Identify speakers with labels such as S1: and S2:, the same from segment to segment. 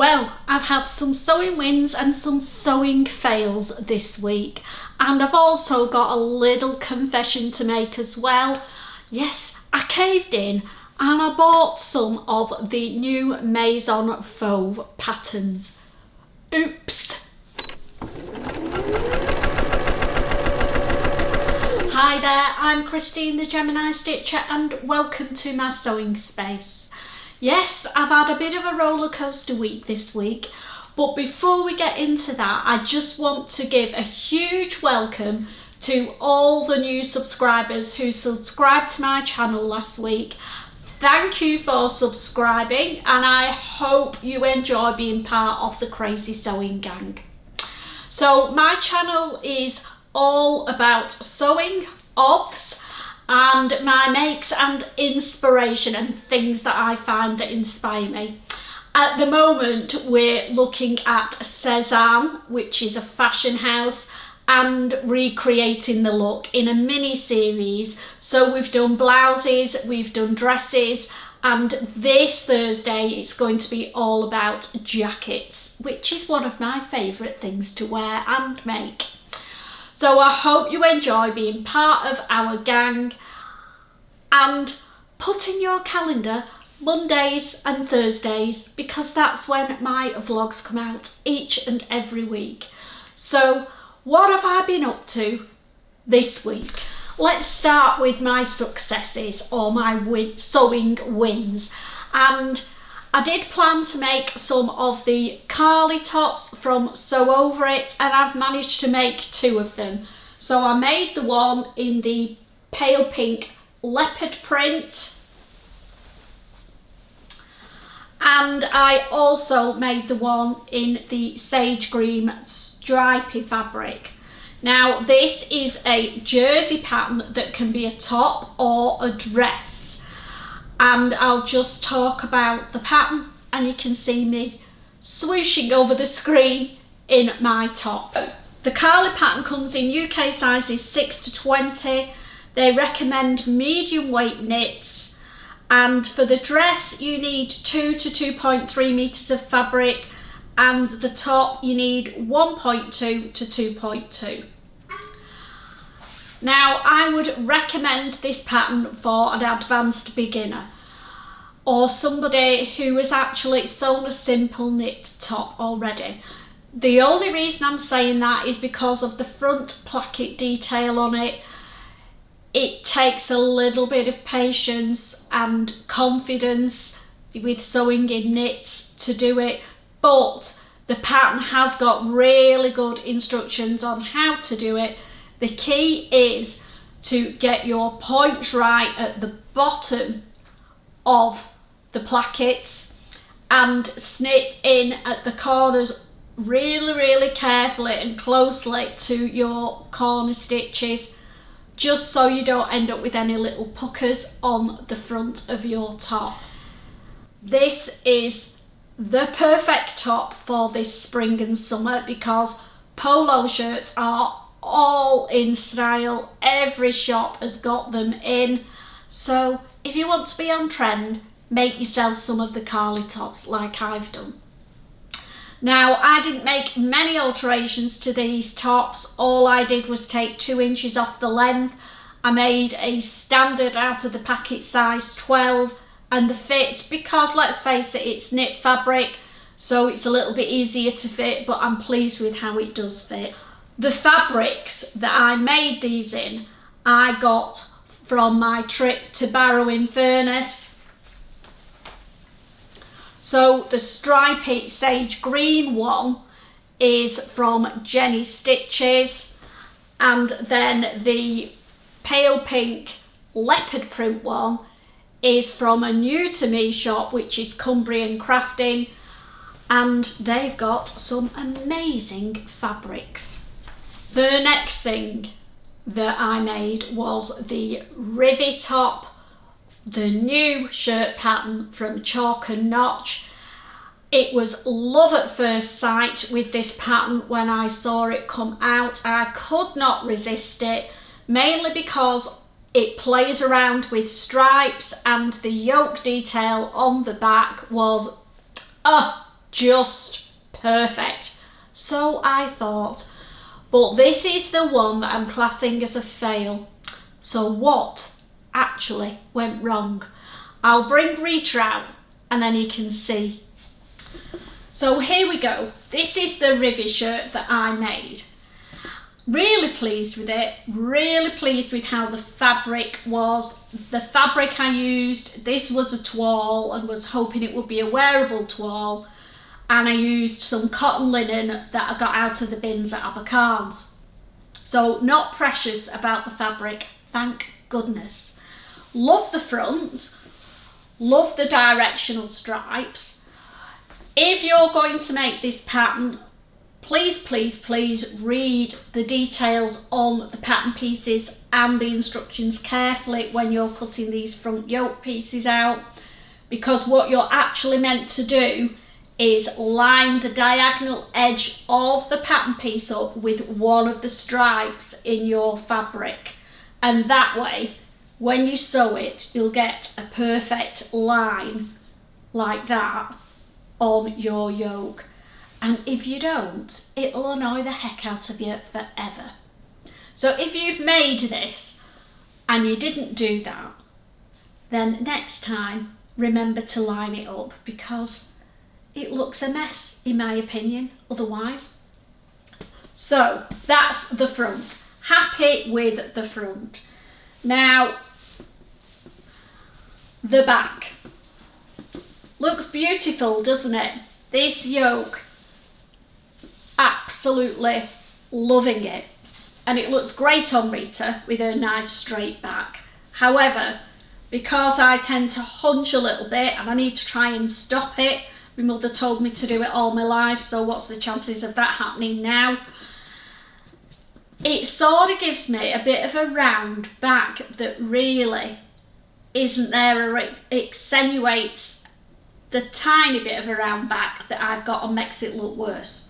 S1: Well, I've had some sewing wins and some sewing fails this week, and I've also got a little confession to make as well. Yes, I caved in and I bought some of the new Maison Fauve patterns. Oops. Hi there, I'm Christine the Gemini Stitcher and welcome to my sewing space. Yes, I've had a bit of a roller coaster week this week, but before we get into that, I just want to give a huge welcome to all the new subscribers who subscribed to my channel last week. Thank you for subscribing and I hope you enjoy being part of the crazy sewing gang. So my channel is all about sewing, odds, and my makes and inspiration and things that I find that inspire me. At the moment we're looking at Cézanne, which is a fashion house, and recreating the look in a mini series. So we've done blouses, we've done dresses, and this Thursday it's going to be all about jackets, which is one of my favourite things to wear and make. So I hope you enjoy being part of our gang, and put in your calendar Mondays and Thursdays because that's when my vlogs come out each and every week. So what have I been up to this week? Let's start with my successes or my sewing wins. And I did plan to make some of the Carly tops from Sew Over It, and I've managed to make two of them. So I made the one in the pale pink leopard print, and I also made the one in the sage green stripy fabric. Now this is a jersey pattern that can be a top or a dress, and I'll just talk about the pattern and you can see me swooshing over the screen in my tops. The Carly pattern comes in UK sizes 6 to 20. They recommend medium weight knits, and for the dress you need 2 to 2.3 meters of fabric, and the top you need 1.2 to 2.2. Now I would recommend this pattern for an advanced beginner or somebody who has actually sewn a simple knit top already. The only reason I'm saying that is because of the front placket detail on it. It takes a little bit of patience and confidence with sewing in knits to do it, but the pattern has got really good instructions on how to do it. The key is to get your points right at the bottom of the plackets and snip in at the corners really carefully and closely to your corner stitches, just so you don't end up with any little puckers on the front of your top. This is the perfect top for this spring and summer because polo shirts are all in style. Every shop has got them in. So if you want to be on trend, make yourself some of the Carly tops like I've done. Now I didn't make many alterations to these tops. All I did was take 2 inches off the length. I made a standard out of the packet size 12, and the fit, because let's face it, it's knit fabric, so it's a little bit easier to fit, but I'm pleased with how it does fit. The fabrics that I made these in, I got from my trip to Barrow-in-Furness. So the stripy sage green one is from Jenny Stitches, and then the pale pink leopard print one is from a new to me shop, which is Cumbrian Crafting, and they've got some amazing fabrics. The next thing that I made was the Rivy top, the new shirt pattern from Chalk and Notch. It was love at first sight with this pattern when I saw it come out. I could not resist it, mainly because it plays around with stripes and the yoke detail on the back was just perfect. So I thought, but this is the one that I'm classing as a fail. So what actually went wrong? I'll bring Rita out and then you can see. So here we go. This is the Rivy shirt that I made. Really pleased with it, really pleased with how the fabric was. The fabric I used, this was a toile and was hoping it would be a wearable toile, and I used some cotton linen that I got out of the bins at Abercarn's. So not precious about the fabric, thank goodness. Love the front, love the directional stripes. If you're going to make this pattern, please, please, please read the details on the pattern pieces and the instructions carefully when you're cutting these front yoke pieces out, because what you're actually meant to do is line the diagonal edge of the pattern piece up with one of the stripes in your fabric, and that way when you sew it you'll get a perfect line like that on your yoke. And if you don't, it'll annoy the heck out of you forever. So if you've made this and you didn't do that, then next time remember to line it up, because it looks a mess in my opinion otherwise. So that's the front. Happy with the front. Now the back. Looks beautiful, doesn't it? This yoke, absolutely loving it, and it looks great on Rita with her nice straight back. However, because I tend to hunch a little bit and I need to try and stop it, my mother told me to do it all my life, so what's the chances of that happening now? It sort of gives me a bit of a round back that really isn't there, or it accentuates the tiny bit of a round back that I've got and makes it look worse.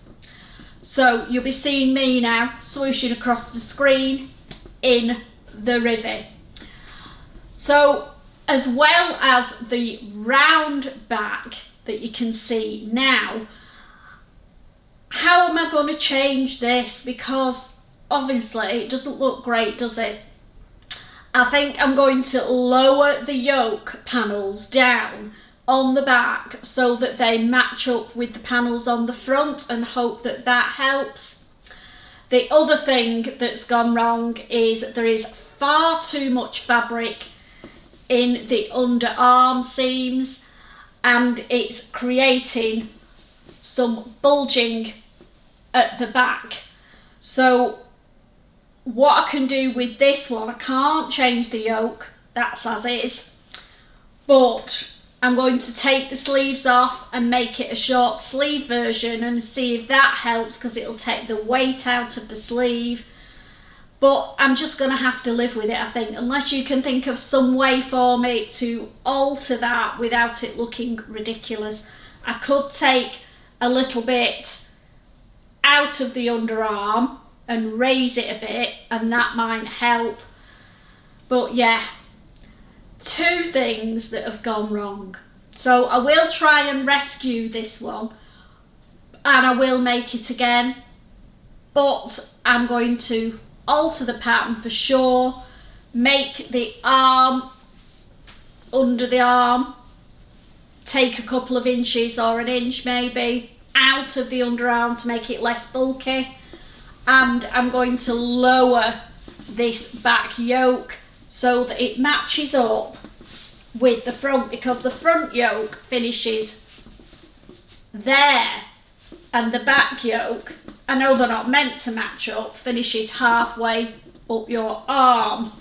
S1: So you'll be seeing me now swooshing across the screen in the Rivy. So as well as the round back that you can see now, how am I going to change this? Because obviously it doesn't look great, does it? I think I'm going to lower the yoke panels down on the back so that they match up with the panels on the front, and hope that that helps. The other thing that's gone wrong is there is far too much fabric in the underarm seams, and it's creating some bulging at the back. So what I can do with this one, I can't change the yoke, that's as is, but I'm going to take the sleeves off and make it a short sleeve version and see if that helps, because it'll take the weight out of the sleeve. But I'm just going to have to live with it, I think, unless you can think of some way for me to alter that without it looking ridiculous. I could take a little bit out of the underarm and raise it a bit, and that might help. But yeah, two things that have gone wrong. So I will try and rescue this one, and I will make it again, but I'm going to alter the pattern for sure, make the arm, under the arm, take a couple of inches or an inch maybe out of the underarm to make it less bulky, and I'm going to lower this back yoke so that it matches up with the front, because the front yoke finishes there and the back yoke, I know they're not meant to match up, finishes halfway up your arm.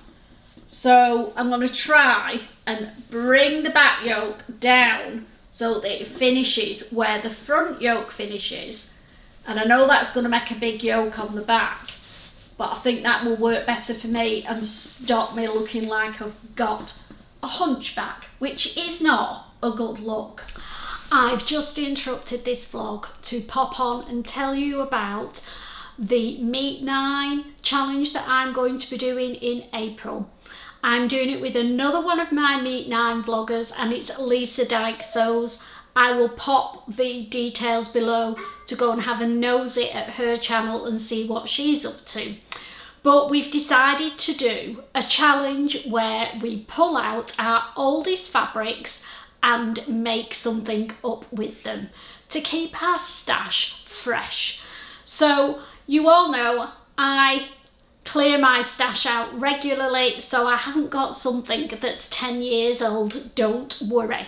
S1: So I'm going to try and bring the back yoke down so that it finishes where the front yoke finishes, and I know that's going to make a big yoke on the back, but I think that will work better for me and stop me looking like I've got a hunchback, which is not a good look. I've just interrupted this vlog to pop on and tell you about the Meet 9 challenge that I'm going to be doing in April. I'm doing it with another one of my Meet 9 vloggers, and it's Lisa Dyke Sews, I will pop the details below to go and have a nosy at her channel and see what she's up to. But we've decided to do a challenge where we pull out our oldest fabrics and make something up with them to keep our stash fresh. So you all know I clear my stash out regularly, so I haven't got something that's 10 years old, don't worry.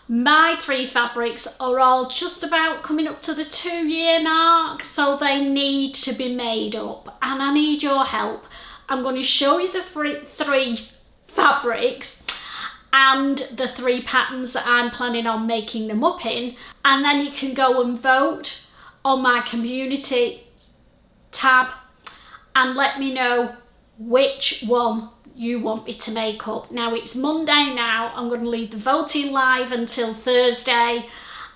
S1: My 3 fabrics are all just about coming up to the 2-year mark, so they need to be made up and I need your help. I'm going to show you the three fabrics and the 3 patterns that I'm planning on making them up in, and then you can go and vote on my community tab and let me know which one you want me to make up. Now it's Monday now, I'm going to leave the voting live until Thursday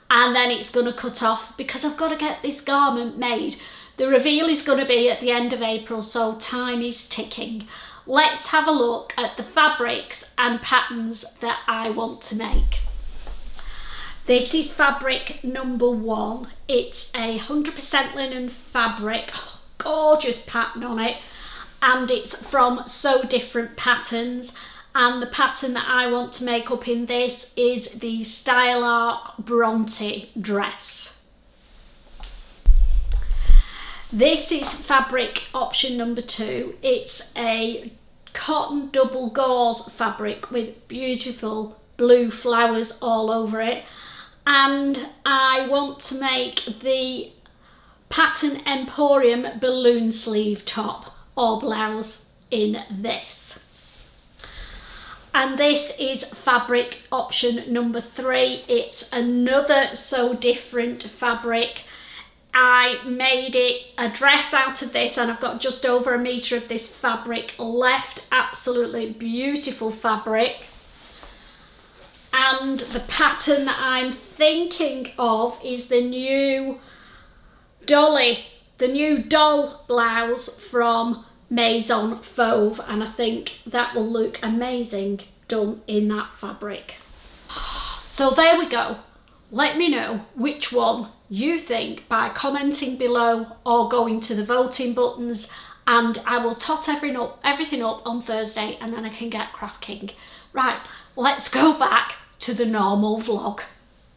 S1: and then it's going to cut off because I've got to get this garment made. The reveal is going to be at the end of April, so time is ticking. Let's have a look at the fabrics and patterns that I want to make. This is fabric number 1. It's a 100% linen fabric, gorgeous pattern on it. And it's from So Different Patterns, and the pattern that I want to make up in this is the Style Arc Bronte dress. This is fabric option number 2. It's a cotton double gauze fabric with beautiful blue flowers all over it, and I want to make the Pattern Emporium balloon sleeve top or blouse in this. And this is fabric option number 3. It's another So Different fabric. I made it a dress out of this and I've got just over a metre of this fabric left. Absolutely beautiful fabric. And the pattern that I'm thinking of is the new Dolly, the new doll blouse from Maison Fauve, and I think that will look amazing done in that fabric. So there we go. Let me know which one you think by commenting below or going to the voting buttons, and I will tot everything up on Thursday and then I can get cracking. Right, let's go back to the normal vlog.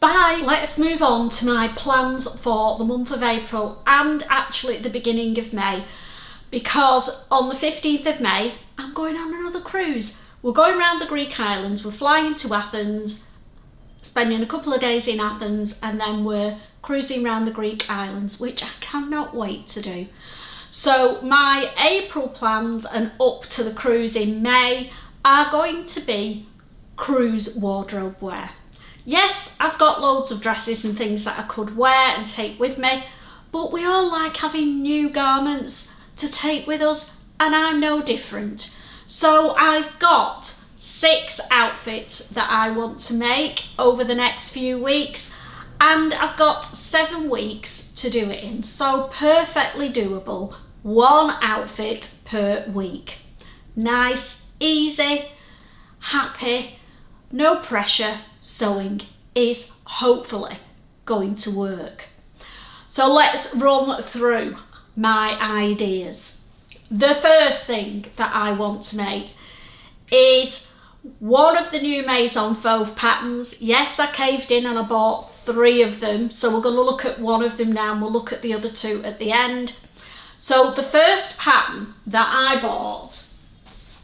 S1: Bye! Let's move on to my plans for the month of April and actually the beginning of May, because on the 15th of May I'm going on another cruise. We're going around the Greek islands, we're flying to Athens, spending a couple of days in Athens, and then we're cruising around the Greek islands, which I cannot wait to do. So my April plans and up to the cruise in May are going to be cruise wardrobe wear. Yes, I've got loads of dresses and things that I could wear and take with me, but we all like having new garments to take with us, and I'm no different. So I've got 6 outfits that I want to make over the next few weeks, and I've got 7 weeks to do it in, so perfectly doable. 1 outfit per week. Nice, easy, happy, no pressure. Sewing is hopefully going to work. So let's run through my ideas. The first thing that I want to make is one of the new Maison Fauve patterns. Yes, I caved in and I bought 3 of them, so we're going to look at one of them now and we'll look at the other 2 at the end. So the first pattern that I bought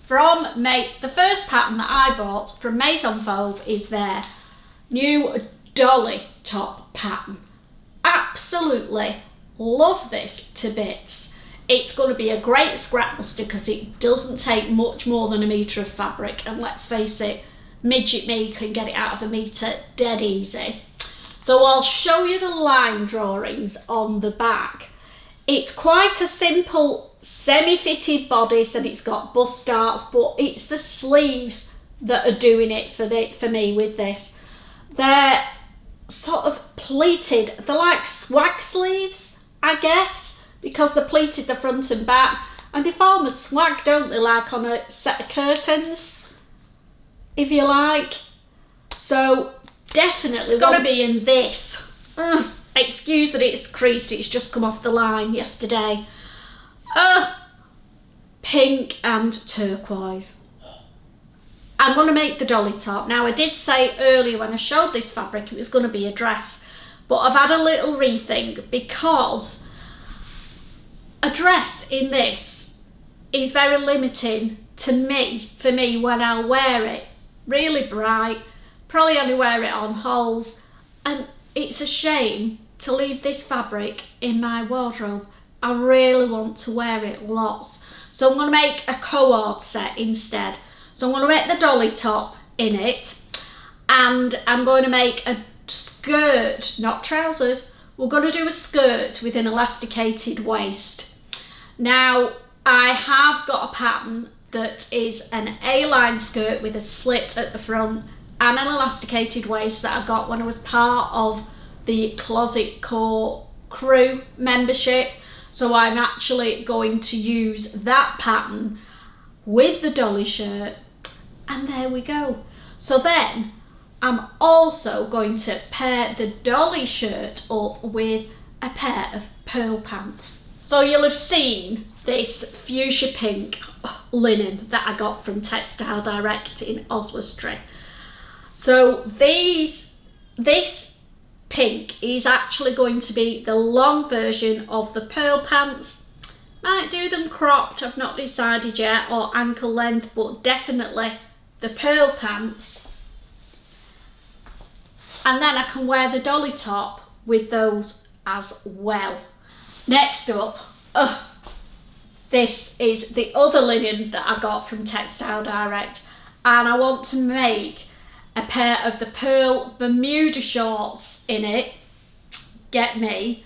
S1: from Maison Fauve is their new Dolly top pattern. Absolutely love this to bits. It's going to be a great scrap buster because it doesn't take much more than a metre of fabric, and let's face it, midget me can get it out of a metre dead easy. So I'll show you the line drawings on the back. It's quite a simple semi-fitted bodice and it's got bust darts, but it's the sleeves that are doing it for me with this. They're sort of pleated, they're like swag sleeves, I guess, because they're pleated the front and back, and they form a swag, don't they, like on a set of curtains, if you like. So definitely it's got to be in this. Excuse that it's creased, it's just come off the line yesterday. Pink and turquoise. I'm going to make the dolly top. Now, I did say earlier when I showed this fabric it was going to be a dress, but I've had a little rethink because a dress in this is very limiting to me, for me, when I'll wear it. Really bright, probably only wear it on hauls, and it's a shame to leave this fabric in my wardrobe. I really want to wear it lots. So I'm going to make a cord set instead. So I'm going to make the dolly top in it, and I'm going to make a skirt, not trousers. We're going to do a skirt with an elasticated waist. Now, I have got a pattern that is an A-line skirt with a slit at the front and an elasticated waist that I got when I was part of the Closet Core crew membership. So I'm actually going to use that pattern with the dolly shirt, and there we go. So then I'm also going to pair the dolly shirt up with a pair of pearl pants. So you'll have seen this fuchsia pink linen that I got from Textile Direct in Oswestry. So this pink is actually going to be the long version of the pearl pants. Might do them cropped, I've not decided yet, or ankle length, but definitely the pearl pants. And then I can wear the dolly top with those as well. Next up, this is the other linen that I got from Textile Direct, and I want to make a pair of the pearl Bermuda shorts in it, get me,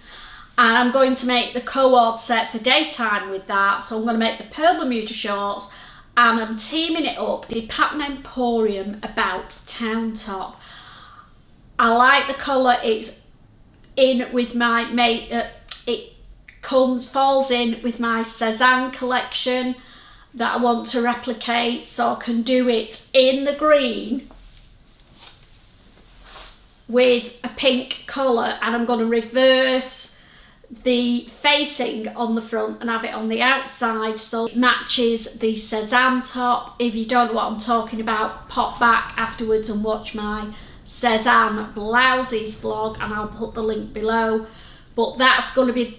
S1: and I'm going to make the cord set for daytime with that. So I'm going to make the pearl Bermuda shorts, and I'm teaming it up the Pattern Emporium About Town top. I like the colour, it's in with my falls in with my Cézanne collection that I want to replicate, so I can do it in the green with a pink colour, and I'm going to reverse the facing on the front and have it on the outside so it matches the Cézanne top. If you don't know what I'm talking about, pop back afterwards and watch my Cézanne blouses vlog, and I'll put the link below. But that's going to be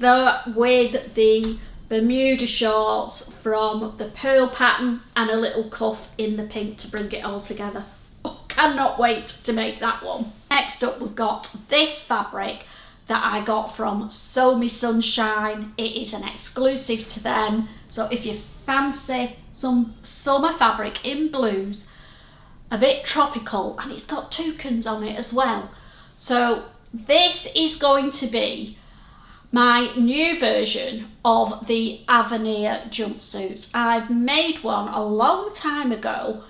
S1: with the Bermuda shorts from the pearl pattern and a little cuff in the pink to bring it all together. Oh, cannot wait to make that one. Next up, we've got this fabric that I got from Sew Me Sunshine. It is an exclusive to them. So if you fancy some summer fabric in blues, a bit tropical, and it's got toucans on it as well. So this is going to be my new version of the AVENIRE jumpsuits. I've made one a long time ago,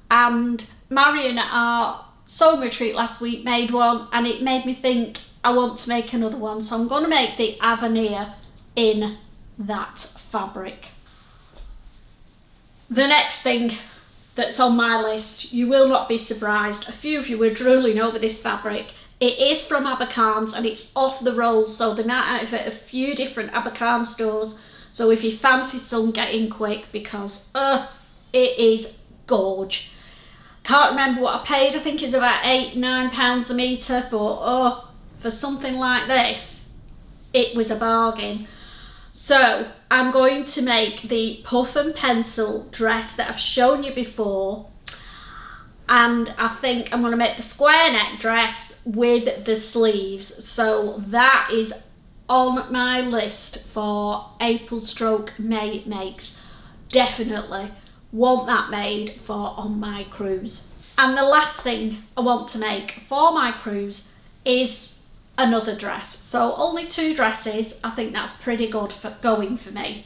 S1: and Marion at our Sew Me Retreat last week made one, and it made me think I want to make another one. So I'm going to make the AVENIRE in that fabric. The next thing that's on my list, you will not be surprised, a few of you were drooling over this fabric. It is from Abercarn's and it's off the rolls, so they might have it at a few different Abercarn stores. So if you fancy some, get in quick, because it is gorge. Can't remember what I paid, I think it's about £8-9 a metre, but for something like this, it was a bargain. So I'm going to make the puff and pencil dress that I've shown you before, and I think I'm going to make the square neck dress with the sleeves. So that is on my list for April/May makes. Definitely want that made for on my cruise. And the last thing I want to make for my cruise is another dress. So only 2 dresses, I think that's pretty good for going for me.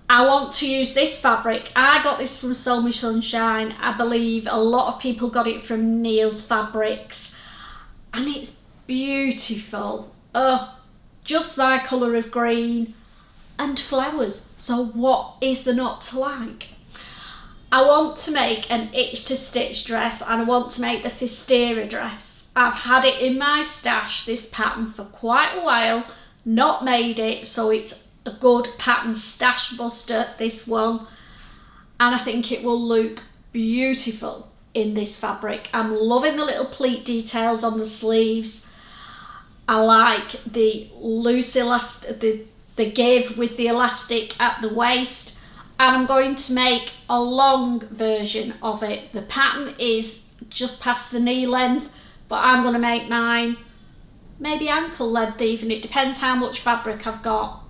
S1: I want to use this fabric. I got this from Sew Me Sunshine. I believe a lot of people got it from Neil's Fabrics, and it's beautiful. Just my colour of green and flowers. So what is there not to like? I want to make an itch to stitch dress, and I want to make the FISTERRA dress. I've had it in my stash, this pattern, for quite a while, not made it, so it's a good pattern stash buster, this one, and I think it will look beautiful in this fabric. I'm loving the little pleat details on the sleeves. I like the loose elastic, the give with the elastic at the waist, and I'm going to make a long version of it. The pattern is just past the knee length, but I'm going to make mine maybe ankle length even. It depends how much fabric I've got,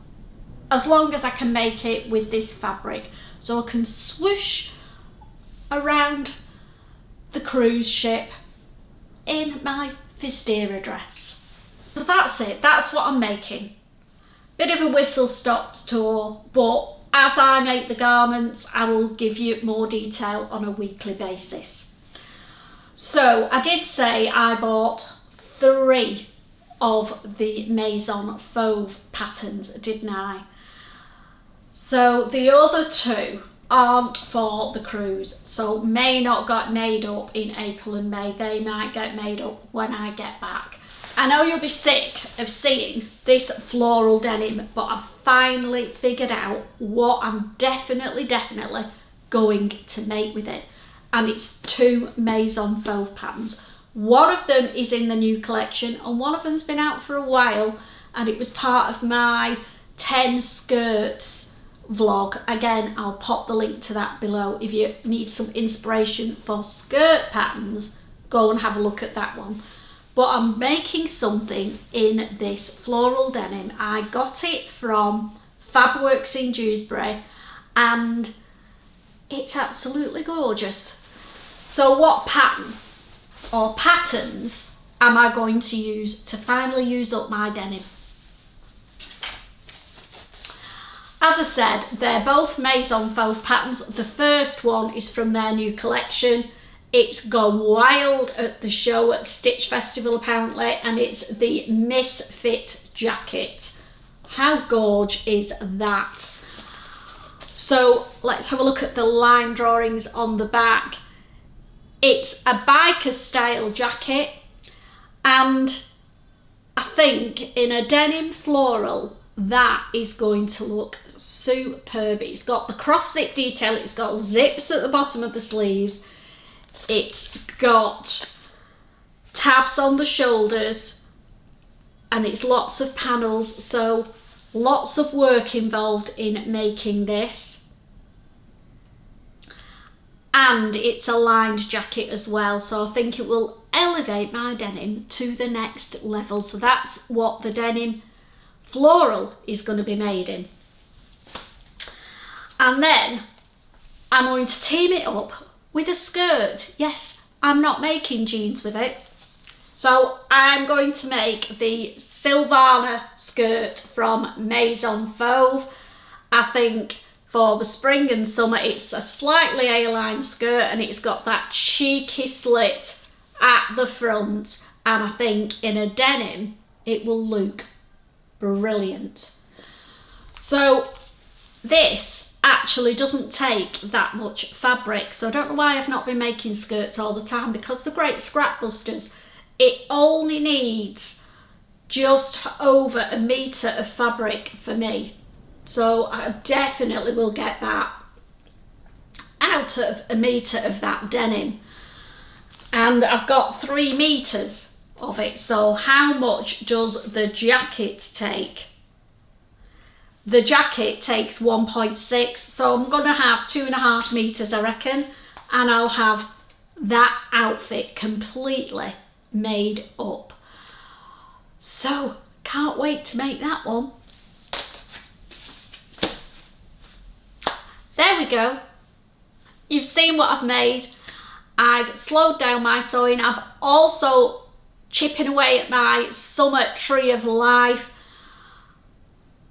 S1: as long as I can make it with this fabric, so I can swoosh around the cruise ship in my FISTERRA dress. So that's it, that's what I'm making. Bit of a whistle stop tour, but as I make the garments, I will give you more detail on a weekly basis. So I did say I bought 3 of the Maison Fauve patterns, didn't I? So the other 2 aren't for the cruise, so may not get made up in April and May. They might get made up when I get back. I know you'll be sick of seeing this floral denim, but I've finally figured out what I'm definitely going to make with it. And it's 2 Maison Fauve patterns. One of them is in the new collection and one of them's been out for a while, and it was part of my 10 skirts vlog. Again, I'll pop the link to that below. If you need some inspiration for skirt patterns, go and have a look at that one. But I'm making something in this floral denim. I got it from Fabworks in Dewsbury and it's absolutely gorgeous. So what pattern or patterns am I going to use to finally use up my denim? As I said, they're both Maison Fauve patterns. The first one is from their new collection. It's gone wild at the show at Stitch Festival apparently, and it's the Misfit jacket. How gorgeous is that? So let's have a look at the line drawings on the back. It's a biker style jacket, and I think in a denim floral that is going to look superb. It's got the cross zip detail, it's got zips at the bottom of the sleeves, it's got tabs on the shoulders, and it's lots of panels, so lots of work involved in making this. And it's a lined jacket as well, so I think it will elevate my denim to the next level. So that's what the denim floral is going to be made in. And then I'm going to team it up with a skirt. Yes, I'm not making jeans with it. So I'm going to make the Silvana skirt from Maison Fauve. I think for the spring and summer it's a slightly A-line skirt and it's got that cheeky slit at the front, and I think in a denim it will look brilliant. So this actually doesn't take that much fabric, so I don't know why I've not been making skirts all the time, because the great scrap busters, it only needs just over a metre of fabric for me. So I definitely will get that out of a metre of that denim. And I've got 3 meters of it, so how much does the jacket take? The jacket takes 1.6, so I'm gonna have 2.5 meters, I reckon, and I'll have that outfit completely made up. So can't wait to make that one. There we go. You've seen what I've made. I've slowed down my sewing. I've also chipping away at my summer tree of life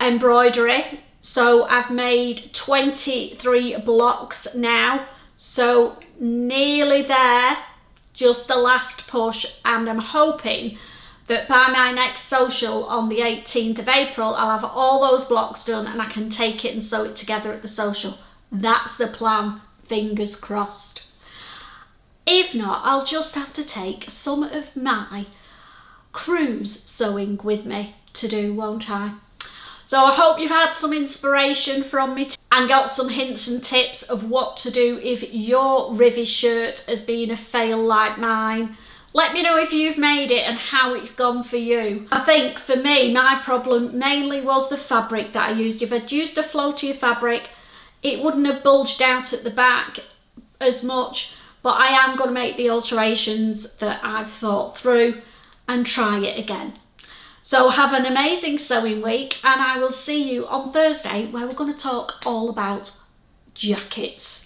S1: embroidery. So I've made 23 blocks now. So nearly there, just the last push, and I'm hoping that by my next social on the 18th of April, I'll have all those blocks done and I can take it and sew it together at the social. That's the plan, fingers crossed. If not, I'll just have to take some of my cruise sewing with me to do, won't I? So I hope you've had some inspiration from me and got some hints and tips of what to do if your Rivy shirt has been a fail like mine. Let me know if you've made it and how it's gone for you. I think for me, my problem mainly was the fabric that I used. If I'd used a floatier fabric, it wouldn't have bulged out at the back as much, but I am going to make the alterations that I've thought through and try it again. So have an amazing sewing week, and I will see you on Thursday where we're going to talk all about jackets.